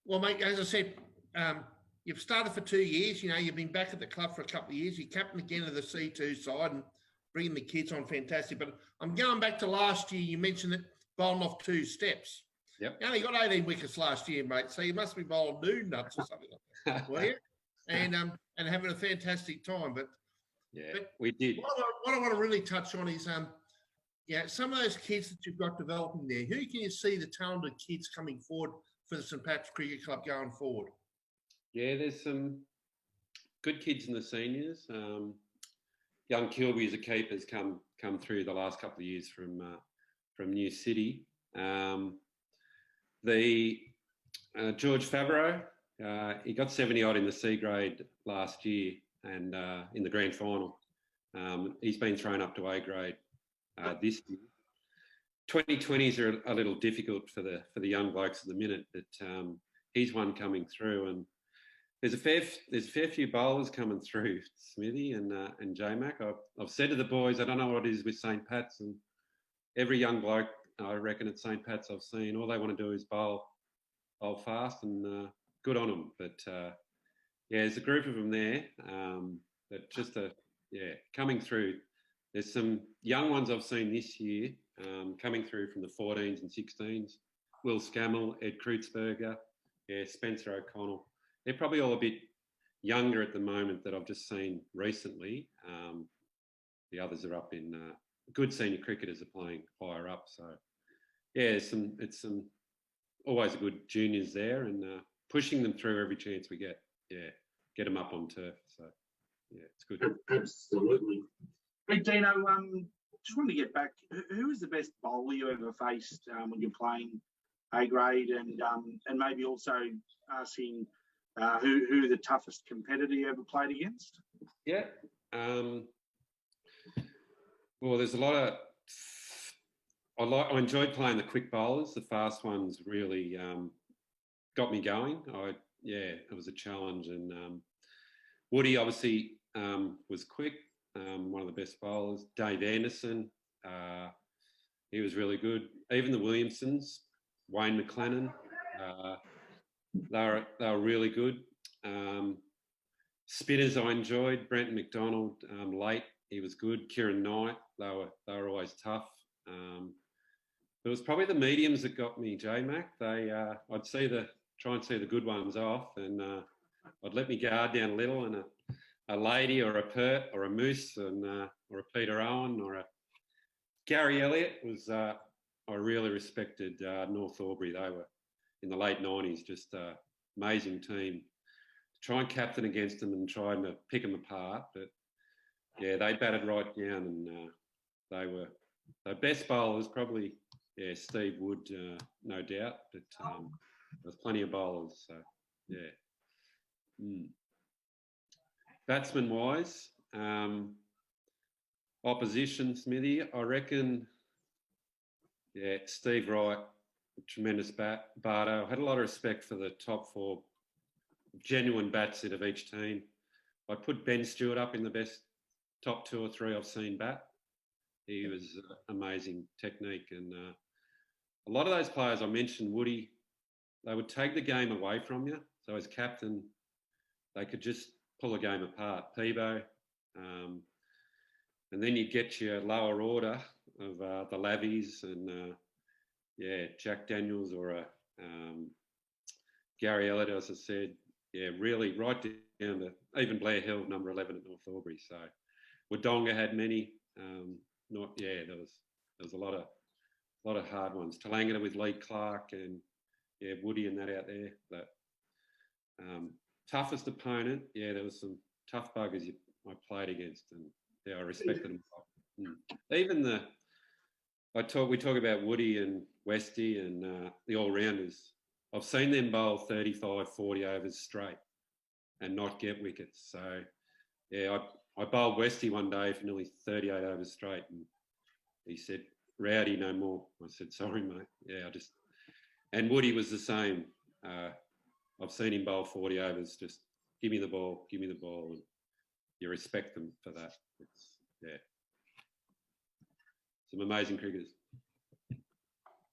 Well, mate, as I said, you've started for 2 years. You know, you've been back at the club for a couple of years. You're captain again of the C2 side and bringing the kids on, fantastic. But I'm going back to last year. You mentioned that bowling off 2 steps. Yep. You only got 18 wickets last year, mate. So you must be bowling noon nuts or something like that, were you? And having a fantastic time. But we did. What I want to really touch on is some of those kids that you've got developing there. Who can you see the talented kids coming forward for the St Pat's Cricket Club going forward? Yeah, there's some good kids in the seniors. Young Kilby as a keeper's come through the last couple of years from New City. George Favreau, he got 70 odd in the C grade last year and in the grand final. He's been thrown up to A grade this year. 2020s are a little difficult for the young blokes at the minute, but he's one coming through, and there's a fair few bowlers coming through, Smithy and J-Mac. I've said to the boys, I don't know what it is with St Pat's, and every young bloke I reckon at St Pat's I've seen, all they want to do is bowl fast, and good on them. But there's a group of them there that just coming through. There's some young ones I've seen this year coming through from the 14s and 16s. Will Scammell, Ed Kreutzberger, Spencer O'Connell. They're probably all a bit younger at the moment that I've just seen recently. The others are up in good senior cricketers are playing higher up. So it's some always good juniors there, and pushing them through every chance we get. Yeah, get them up on turf. So it's good. Absolutely. Hey Dino, just wanted to get back. Who was the best bowler you ever faced when you're playing A grade, and maybe also asking who the toughest competitor you ever played against? Yeah. Well, there's a lot of. I enjoyed playing the quick bowlers. The fast ones really got me going. It was a challenge, and Woody obviously was quick. One of the best bowlers. Dave Anderson, he was really good. Even the Williamsons, Wayne McLennan, they were really good. Spinners I enjoyed. Brenton McDonald, late, he was good. Kieran Knight, they were always tough. It was probably the mediums that got me, J-Mac. I'd try and see the good ones off, and I'd let me guard down a little, and a lady or a Pert or a Moose and or a Peter Owen or a Gary Elliott was I really respected North Albury. They were in the late 90s, just an amazing team. To try and captain against them and trying to pick them apart, but they batted right down, and they were the best bowlers probably. Steve Wood, no doubt, but there's plenty of bowlers. So Batsman wise, opposition, Smithy, I reckon, Steve Wright, tremendous batter. I had a lot of respect for the top 4 genuine bats of each team. I'd put Ben Stewart up in the best top 2 or 3 I've seen bat. He was amazing technique, and a lot of those players I mentioned, Woody, they would take the game away from you. So as captain, they could just pull a game apart. Peebo, and then you get your lower order of the Lavies and Jack Daniels or a Gary Elliott, as I said. Really right down to even Blair Hill, number 11 at North Albury. So Wodonga had many. There was a lot of hard ones. Talangata with Lee Clark and Woody and that out there. But toughest opponent, there was some tough buggers I played against, and I respected them. Even we talk about Woody and Westy and the all-rounders. I've seen them bowl 35, 40 overs straight and not get wickets. So I bowled Westy one day for nearly 38 overs straight, and he said, "Rowdy, no more." I said, "Sorry, mate." And Woody was the same. I've seen him bowl 40 overs, just give me the ball, and you respect them for that. Some amazing cricketers.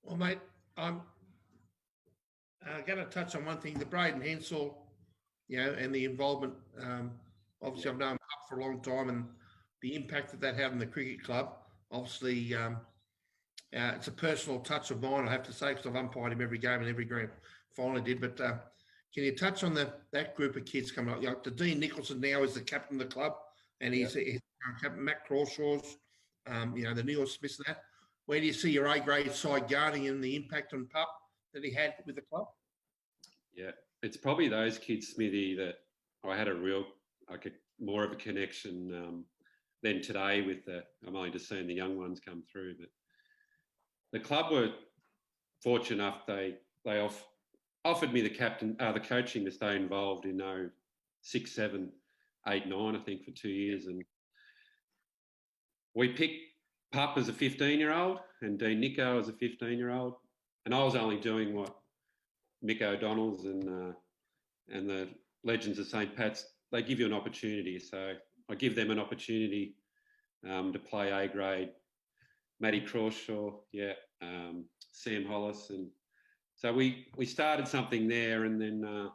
Well, mate, going to touch on one thing, the Braden Hensel, and the involvement. Obviously, I've known him for a long time, and the impact that had on the cricket club. Obviously, it's a personal touch of mine, I have to say, because I've umpired him every game and every grand final did. But can you touch on that group of kids coming up? Like the Dean Nicholson now is the captain of the club, and he's captain Matt Crawshaw's, the Neil Smiths and that. Where do you see your A-grade side guarding and the impact on Pup that he had with the club? Yeah, it's probably those kids, Smithy, that I had more of a connection than today with I'm only just seeing the young ones come through. But the club were fortunate enough, they offered me the coaching to stay involved in 6, 7, 8, 9, I think, for 2 years. And we picked Pup as a 15-year-old and Dean Nico as a 15-year-old. And I was only doing what Mick O'Donnell's and the Legends of St. Pat's, they give you an opportunity. So I give them an opportunity to play A-grade. Matty Crawshaw, Sam Hollis. And so we started something there, and then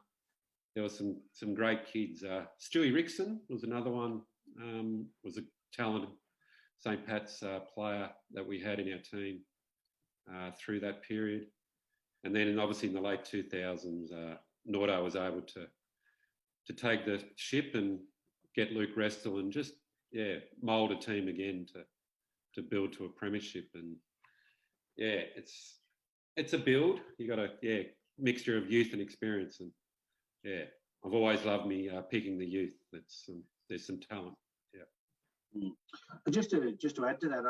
there was some great kids. Stewie Rickson was another one, was a talented St. Pat's player that we had in our team through that period. And then obviously in the late 2000s, Nordo was able to take the ship and get Luke Restel and just, mould a team again to build to a premiership. And it's a build. You got a mixture of youth and experience. And I've always loved picking the youth. There's some talent. Just to add to that,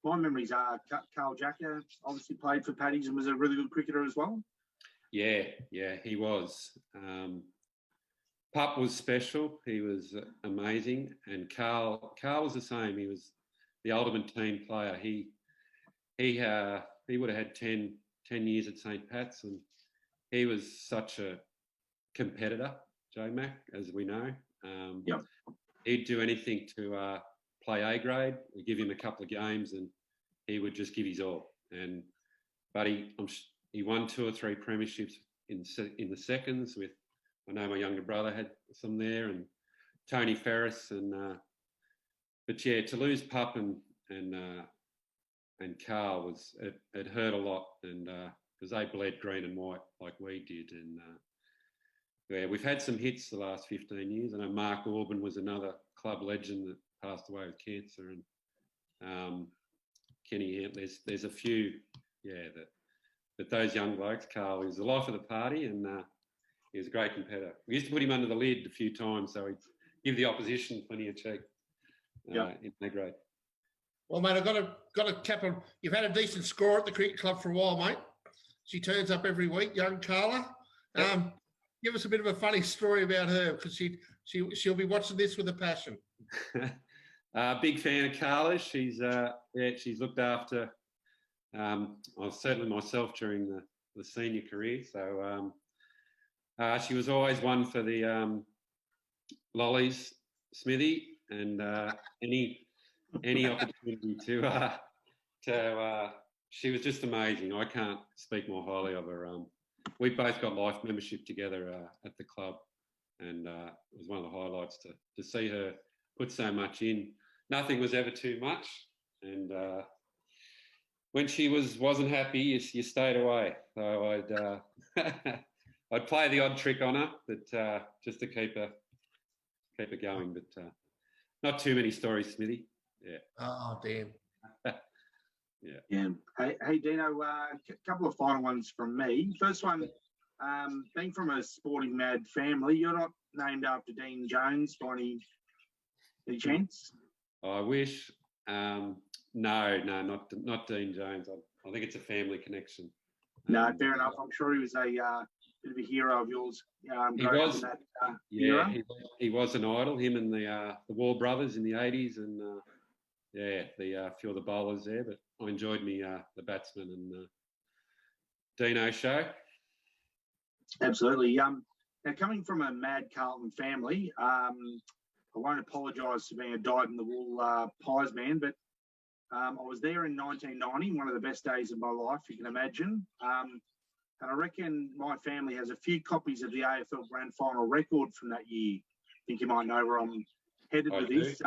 my memories are Carl Jacker obviously played for Paddy's and was a really good cricketer as well. Yeah, he was. Pup was special. He was amazing. And Carl was the same. He was the ultimate team player. He would have had 10 years at St. Pat's, and he was such a competitor, J-Mac, as we know. He'd do anything to play A-grade. We give him a couple of games and he would just give his all. But he won 2 or 3 premierships in the seconds with, I know my younger brother had some there, and Tony Ferris. But to lose Pup and Carl it hurt a lot, and because they bled green and white like we did. And we've had some hits the last 15 years. I know Mark Orban was another club legend that passed away with cancer, and Kenny, there's a few, but those young blokes, Carl, he was the life of the party, and he was a great competitor. We used to put him under the lid a few times, so he'd give the opposition plenty of cheek in that grade. Well, mate, I've got to cap on. You've had a decent score at the cricket club for a while, mate. She turns up every week, young Carla. Yep. Give us a bit of a funny story about her, because she'll be watching this with a passion. Big fan of Carla. She's looked after certainly myself during the senior career. So she was always one for the lollies, Smithy, and any opportunity to she was just amazing. I can't speak more highly of her. We both got life membership together at the club, and it was one of the highlights to see her put so much in. Nothing was ever too much, and when she wasn't happy, you stayed away. So I'd play the odd trick on her, but just to keep her going. But not too many stories, Smithy. Yeah. Oh, damn. Yeah. Hey, Dino, a couple of final ones from me. First one, being from a sporting mad family, you're not named after Dean Jones by any chance? I wish. No, not Dean Jones. I think it's a family connection. No, fair enough. I'm sure he was a bit of a hero of yours. He was. That, era. He was an idol. Him and the Wall brothers in the 80s, and the few of the bowlers there. But I enjoyed the batsman and Dino show. Absolutely. Now, coming from a mad Carlton family, I won't apologise for being a dyed-in-the-wool Pies man, but I was there in 1990, one of the best days of my life, you can imagine. And I reckon my family has a few copies of the AFL Grand Final record from that year. I think you might know where I'm headed with this.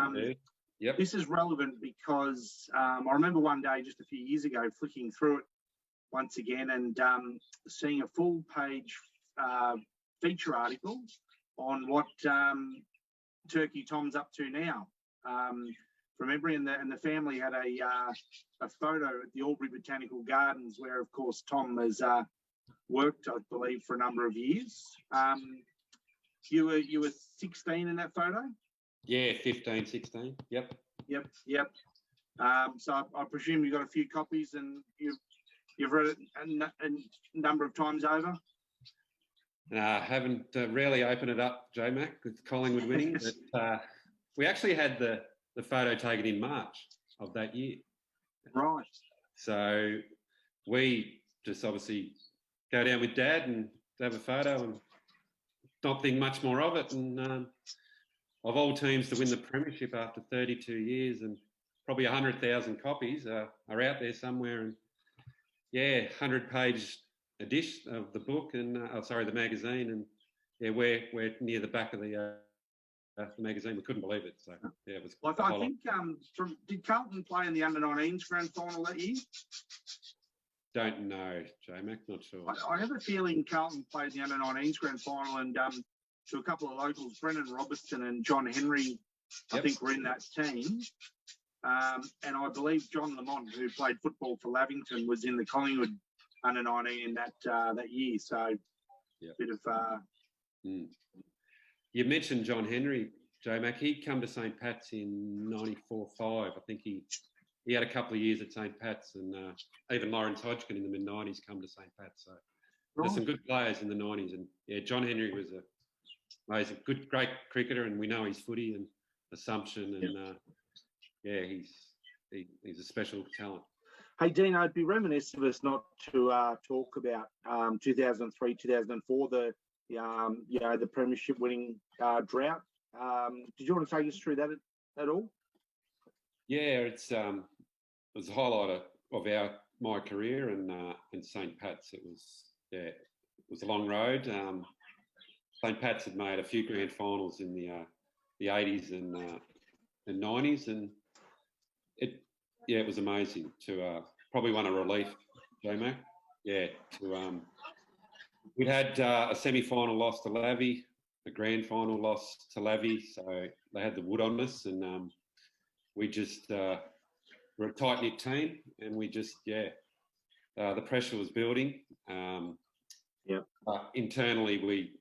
Yep. This is relevant because I remember one day just a few years ago flicking through it once again and seeing a full page feature article on what Turkey Tom's up to now. From memory, and the family had a photo at the Albury Botanical Gardens where, of course, Tom has worked, I believe, for a number of years. You were 16 in that photo? Yeah, 15, 16. Yep. Yep. So I presume you've got a few copies and you've read it a number of times over? Haven't rarely opened it up, J-Mac, with Collingwood winning. But we actually had the photo taken in March of that year. Right. So we just obviously go down with Dad and have a photo and not think much more of it. And of all teams to win the premiership after 32 years and probably 100,000 copies are out there somewhere. And yeah, 100-page edition of the book and the magazine. And yeah, we're near the back of the magazine. We couldn't believe it. So yeah, it was. Well, I think did Carlton play in the under-19s grand final that year? Don't know, J-Mac, not sure. I have a feeling Carlton played the under-19s grand final and to a couple of locals, Brendan Robertson and John Henry, I think were in that team. And I believe John Lamont, who played football for Lavington, was in the Collingwood under-19 in that year. So bit of... You mentioned John Henry, J-Mac. He'd come to St. Pat's in 94-5. I think he had a couple of years at St. Pat's, and even Lawrence Hodgkin in the mid-90s come to St. Pat's. So there's some good players in the 90s. And yeah, John Henry was a great cricketer, and we know his footy and Assumption. And he's a special talent. Hey, Dean, I'd be remiss of us not to talk about 2003, 2004, the premiership winning drought. Did you want to take us through that at all? Yeah, it was a highlight of my career in St. Pat's. It was a long road. St. Pat's had made a few grand finals in the 80s and 90s, and it was amazing to probably won a relief, J-Mac. Yeah, we'd had a semi-final loss to Lavi, a grand final loss to Lavi, so they had the wood on us, and we just were a tight-knit team, and we just the pressure was building. Internally,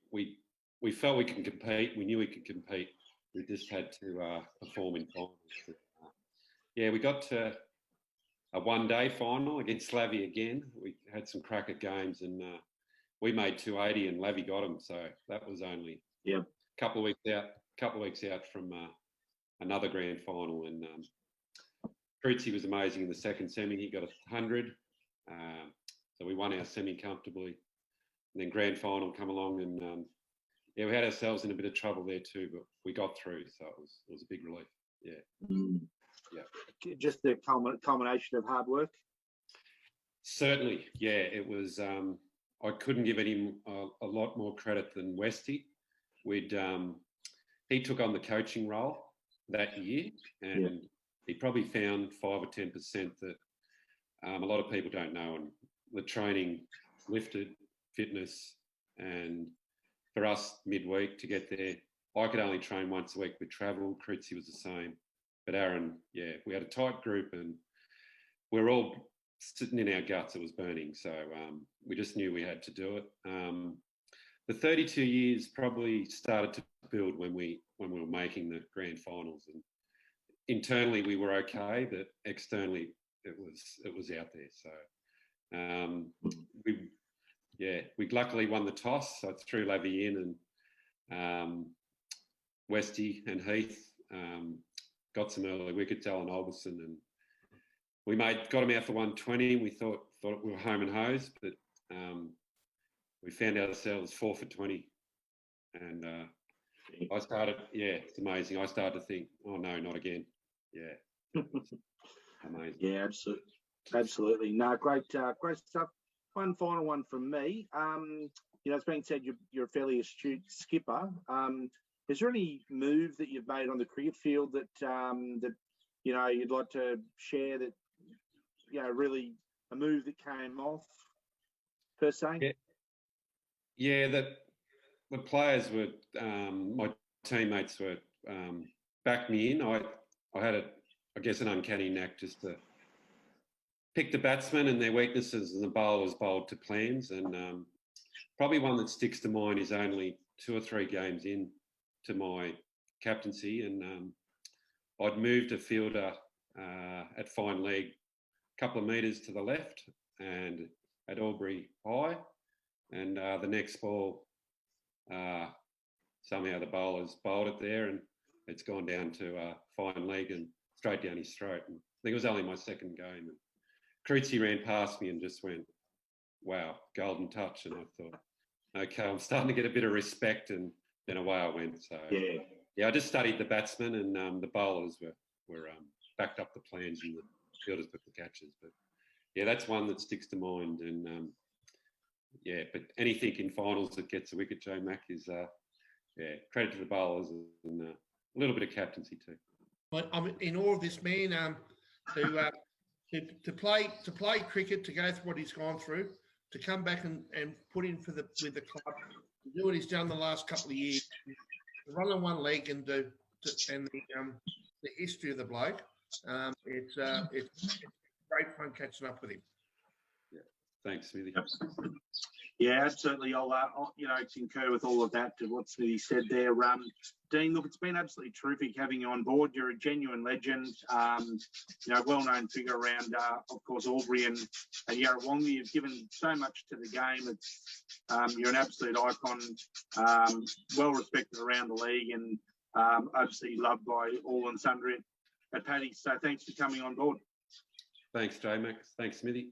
we felt we can compete. We knew we could compete. We just had to perform in finals. We got to a one-day final against Lavi again. We had some cracker games, and we made 280, and Lavi got them. So that was only a couple of weeks out from another grand final. And Fruitsy was amazing in the second semi. He got 100. So we won our semi comfortably. And then grand final come along, and we had ourselves in a bit of trouble there too, but we got through. So it was a big relief. Just the culmination of hard work. Certainly, it was. I couldn't give him a lot more credit than Westy. He took on the coaching role that year, and he probably found 5 or 10% that a lot of people don't know. And the training lifted, fitness, and for us midweek to get there, I could only train once a week with travel. Crutsy was the same. But Aaron, we had a tight group, and we're all sitting in our guts. It was burning. So we just knew we had to do it. The 32 years probably started to build when we were making the grand finals, and internally we were okay, but externally it was out there. So we luckily won the toss. So I threw Lavi in, and Westy and Heath got some early wickets, Alan Alderson, and we got him out for 120. We thought we were home and hosed, but we found ourselves 4 for 20. And I started, it's amazing. I started to think, oh no, not again. Amazing. Absolutely. No, great stuff. one final one from me. It's been said you're a fairly astute skipper. Is there any move that you've made on the cricket field that you'd like to share? That really a move that came off per se. Yeah, the players were my teammates were backed me in. I had I guess an uncanny knack just to pick the batsmen and their weaknesses, and the bowlers bowled to plans. And probably one that sticks to mind is only 2 or 3 games in to my captaincy, and I'd moved a fielder at fine leg a couple of metres to the left and at Albury high, and the next ball somehow the bowlers bowled it there, and it's gone down to fine leg and straight down his throat. And I think it was only my second game. And Cruzy ran past me and just went, "Wow, golden touch." And I thought, okay, I'm starting to get a bit of respect, and then away I went. So yeah, I just studied the batsmen, and the bowlers were backed up the plans, and the fielders took the catches. But yeah, that's one that sticks to mind. And but anything in finals that gets a wicket, Joe Mack, is credit to the bowlers, and a little bit of captaincy too. But I'm in awe of this man to play cricket, to go through what he's gone through, to come back and put in with the club, to do what he's done the last couple of years, to run on one leg, and the history of the bloke. It's great fun catching up with him. Yeah, thanks, Smithy. Yeah, absolutely. I'll concur with all of that, to what Smithy said there. Dean, look, it's been absolutely terrific having you on board. You're a genuine legend, well-known figure around, of course, Albury and Yarrawonga. You've given so much to the game. It's you're an absolute icon, well-respected around the league, and obviously loved by all and sundry at Paddy. So thanks for coming on board. Thanks, J Max. Thanks, Smithy.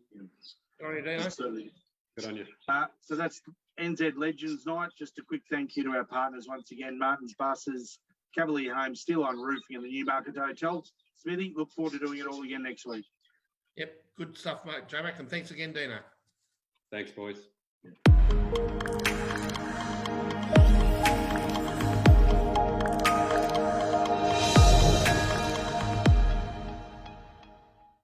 Sorry, Dino. Absolutely. Good on you. So that's NZ Legends Night. Just a quick thank you to our partners once again, Martin's Buses, Cavalier Homes, Still On Roofing, and the Newmarket Hotel. Smithy, look forward to doing it all again next week. Yep, good stuff, mate, J-Mac, and thanks again, Dino. Thanks, boys.